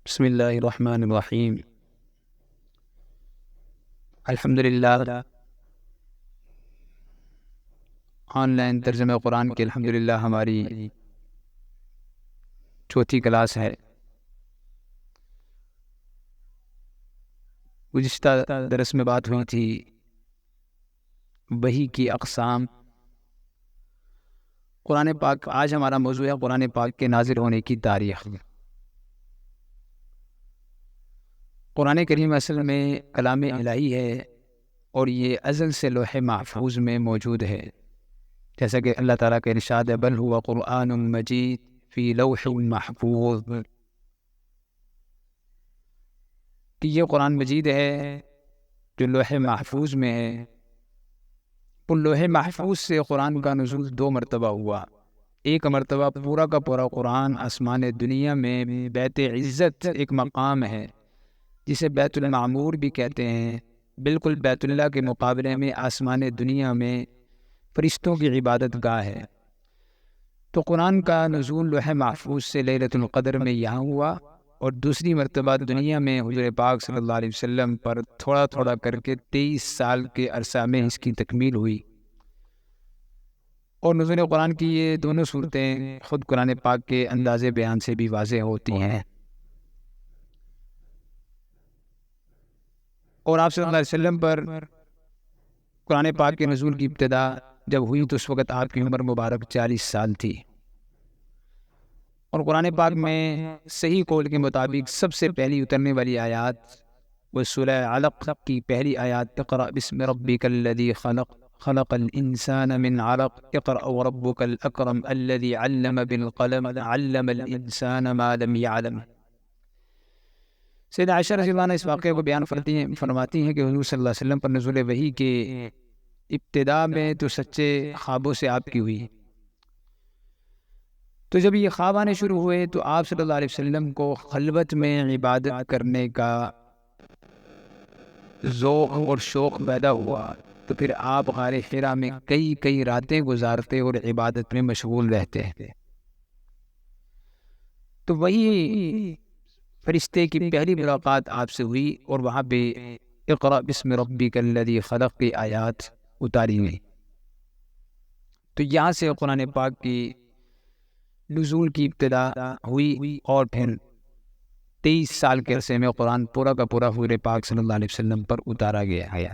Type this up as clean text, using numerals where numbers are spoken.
بسم اللہ الرحمن الرحیم۔ الحمدللہ آن لائن ترجمہ قرآن کی الحمدللہ ہماری چوتھی کلاس ہے۔ گزشتہ درس میں بات ہوئی تھی وحی کی اقسام۔ قرآن پاک آج ہمارا موضوع ہے قرآن پاک کے نازل ہونے کی تاریخ۔ قرآن کریم اصل میں کلام الہی ہے اور یہ ازل سے لوح محفوظ میں موجود ہے، جیسا کہ اللہ تعالیٰ کا ارشاد ہے بل هو قرآن مجید فی لوح محفوظ، کہ یہ قرآن مجید ہے جو لوح محفوظ میں ہے۔ اور لوح محفوظ سے قرآن کا نزول دو مرتبہ ہوا۔ ایک مرتبہ پورا کا پورا قرآن آسمان دنیا میں بیت عزت ایک مقام ہے جسے بیت المعمور بھی کہتے ہیں، بالکل بیت اللہ کے مقابلے میں آسمان دنیا میں فرشتوں کی عبادت گاہ ہے۔ تو قرآن کا نزول لوح محفوظ سے لیلۃ القدر میں یہاں ہوا، اور دوسری مرتبہ دنیا میں حضور پاک صلی اللہ علیہ وسلم پر تھوڑا تھوڑا کر کے 23 سال کے عرصہ میں اس کی تکمیل ہوئی۔ اور نزول قرآن کی یہ دونوں صورتیں خود قرآن پاک کے انداز بیان سے بھی واضح ہوتی ہیں۔ اور آپ صلی اللہ علیہ وسلم پر قرآن پاک کے نزول کی ابتدا جب ہوئی تو اس وقت آپ کی عمر مبارک 40 سال تھی۔ اور قرآن پاک میں صحیح قول کے مطابق سب سے پہلی اترنے والی آیات وہ سورہ علق کی پہلی آیات اقرأ بسم ربک الذی خلق خلق الانسان من علق اقرأ وربک الاکرم الذی علم بالقلم علم الانسان ما لم يعلم۔ سیدہ عائشہ رضی اللہ عنہ اس واقعے کو بیان فرماتی ہیں کہ حضور صلی اللہ علیہ وسلم پر نزول وحی کے ابتدا میں تو سچے خوابوں سے آپ کی ہوئی، تو جب یہ خواب آنے شروع ہوئے تو آپ صلی اللہ علیہ وسلم کو خلوت میں عبادت کرنے کا ذوق اور شوق پیدا ہوا، تو پھر آپ غار حرا میں کئی راتیں گزارتے اور عبادت میں مشغول رہتے ہیں۔ تو وہی فرشتے کی پہلی ملاقات آپ سے ہوئی اور وہاں پہ اقرأ بسم ربک الذی خلق کی آیات اتاری گئی۔ تو یہاں سے قرآن پاک کی نزول کی ابتدا ہوئی، اور پھر 23 سال کے عرصے میں قرآن پورا کا پورا حضور پاک صلی اللہ علیہ وسلم پر اتارا گیا ہے۔